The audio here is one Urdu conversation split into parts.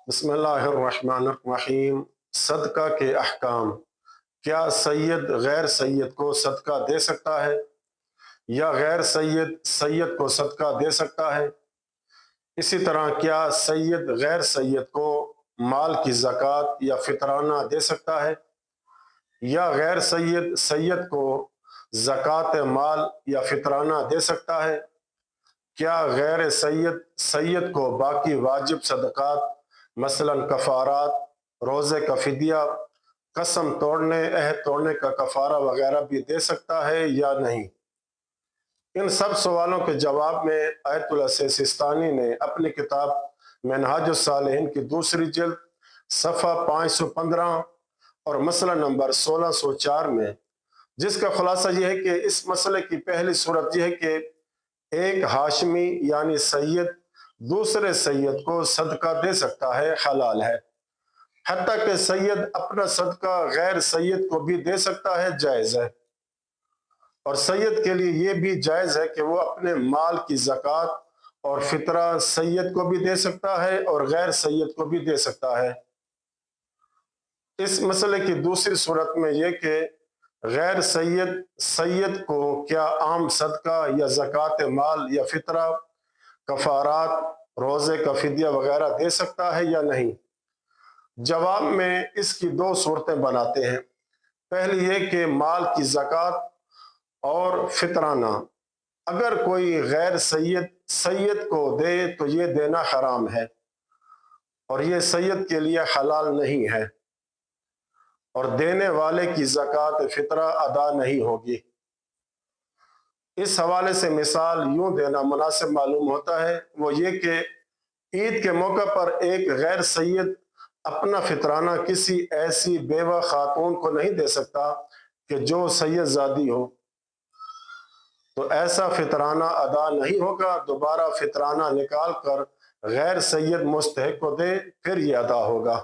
بسم اللہ الرحمن الرحیم۔ صدقہ کے احکام۔ کیا سید غیر سید کو صدقہ دے سکتا ہے یا غیر سید سید کو صدقہ دے سکتا ہے؟ اسی طرح کیا سید غیر سید کو مال کی زکوٰۃ یا فطرانہ دے سکتا ہے یا غیر سید سید کو زکوٰۃ مال یا فطرانہ دے سکتا ہے؟ کیا غیر سید سید کو باقی واجب صدقات مثلا کفارات، روزے کا فدیہ، قسم توڑنے، عہد توڑنے کا کفارہ وغیرہ بھی دے سکتا ہے یا نہیں؟ ان سب سوالوں کے جواب میں آیت اللہ سیستانی نے اپنی کتاب منہاج الصالحین کی دوسری جلد صفحہ 515 اور مسئلہ نمبر 1604 میں، جس کا خلاصہ یہ ہے کہ اس مسئلے کی پہلی صورت یہ ہے کہ ایک ہاشمی یعنی سید دوسرے سید کو صدقہ دے سکتا ہے، حلال ہے، حتیٰ کہ سید اپنا صدقہ غیر سید کو بھی دے سکتا ہے، جائز ہے، اور سید کے لیے یہ بھی جائز ہے کہ وہ اپنے مال کی زکوٰۃ اور فطرہ سید کو بھی دے سکتا ہے اور غیر سید کو بھی دے سکتا ہے۔ اس مسئلے کی دوسری صورت میں یہ کہ غیر سید سید کو کیا عام صدقہ یا زکوٰۃ مال یا فطرہ، کفارات، روزے کا فدیہ وغیرہ دے سکتا ہے یا نہیں؟ جواب میں اس کی دو صورتیں بناتے ہیں۔ پہلی یہ کہ مال کی زکوٰۃ اور فطرانہ اگر کوئی غیر سید سید کو دے تو یہ دینا حرام ہے اور یہ سید کے لیے حلال نہیں ہے، اور دینے والے کی زکوٰۃ فطرہ ادا نہیں ہوگی۔ اس حوالے سے مثال یوں دینا مناسب معلوم ہوتا ہے، وہ یہ کہ عید کے موقع پر ایک غیر سید اپنا فطرانہ کسی ایسی بیوہ خاتون کو نہیں دے سکتا کہ جو سید زادی ہو، تو ایسا فطرانہ ادا نہیں ہوگا، دوبارہ فطرانہ نکال کر غیر سید مستحق کو دے، پھر یہ ادا ہوگا۔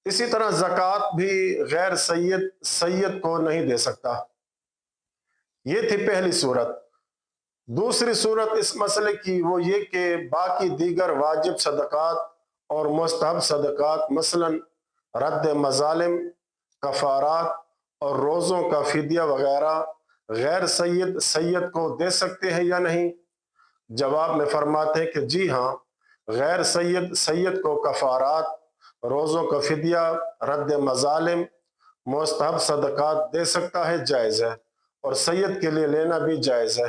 اسی طرح زکوٰۃ بھی غیر سید سید کو نہیں دے سکتا۔ یہ تھی پہلی صورت۔ دوسری صورت اس مسئلے کی وہ یہ کہ باقی دیگر واجب صدقات اور مستحب صدقات مثلا رد مظالم، کفارات اور روزوں کا فدیہ وغیرہ غیر سید سید کو دے سکتے ہیں یا نہیں؟ جواب میں فرماتے ہیں کہ جی ہاں، غیر سید سید کو کفارات، روزوں کا فدیہ، رد مظالم، مستحب صدقات دے سکتا ہے، جائز ہے، اور سید کے لیے لینا بھی جائز ہے۔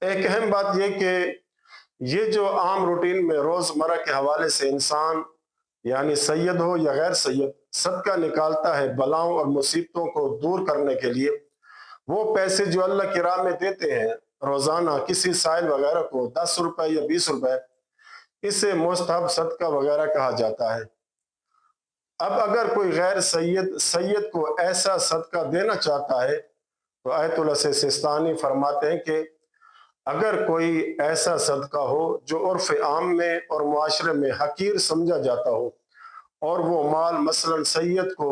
ایک اہم بات یہ کہ یہ جو عام روٹین میں روزمرہ کے حوالے سے انسان یعنی سید ہو یا غیر سید صدقہ نکالتا ہے بلاؤں اور مصیبتوں کو دور کرنے کے لیے، وہ پیسے جو اللہ کی راہ میں دیتے ہیں روزانہ کسی سائل وغیرہ کو 10 روپے یا 20 روپے، اسے مستحب صدقہ وغیرہ کہا جاتا ہے۔ اب اگر کوئی غیر سید سید کو ایسا صدقہ دینا چاہتا ہے تو آیت اللہ سیستانی فرماتے ہیں کہ اگر کوئی ایسا صدقہ ہو جو عرف عام میں اور معاشرے میں حقیر سمجھا جاتا ہو، اور وہ مال مثلا سید کو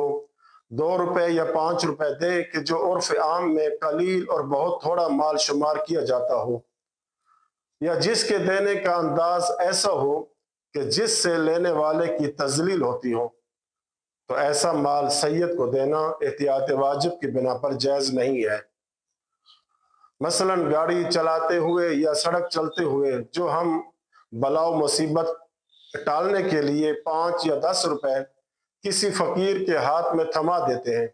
2 روپے یا 5 روپے دے کہ جو عرف عام میں قلیل اور بہت تھوڑا مال شمار کیا جاتا ہو، یا جس کے دینے کا انداز ایسا ہو کہ جس سے لینے والے کی تذلیل ہوتی ہو، تو ایسا مال سید کو دینا احتیاط واجب کی بنا پر جائز نہیں ہے۔ مثلا گاڑی چلاتے ہوئے یا سڑک چلتے ہوئے جو ہم بلا و مصیبت ٹالنے کے لیے 5 یا 10 روپے کسی فقیر کے ہاتھ میں تھما دیتے ہیں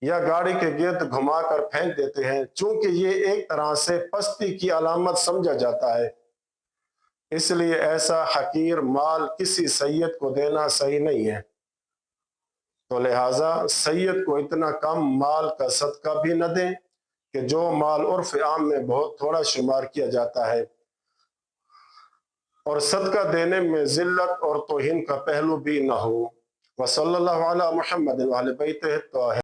یا گاڑی کے گرد گھما کر پھینک دیتے ہیں، چونکہ یہ ایک طرح سے پستی کی علامت سمجھا جاتا ہے، اس لیے ایسا حقیر مال کسی سید کو دینا صحیح نہیں ہے، تو لہٰذا سید کو اتنا کم مال کا صدقہ بھی نہ دیں کہ جو مال عرف عام میں بہت تھوڑا شمار کیا جاتا ہے، اور صدقہ دینے میں ذلت اور توہین کا پہلو بھی نہ ہو۔ وصلی اللہ علی محمد وعلی بیتہ الطاہرین۔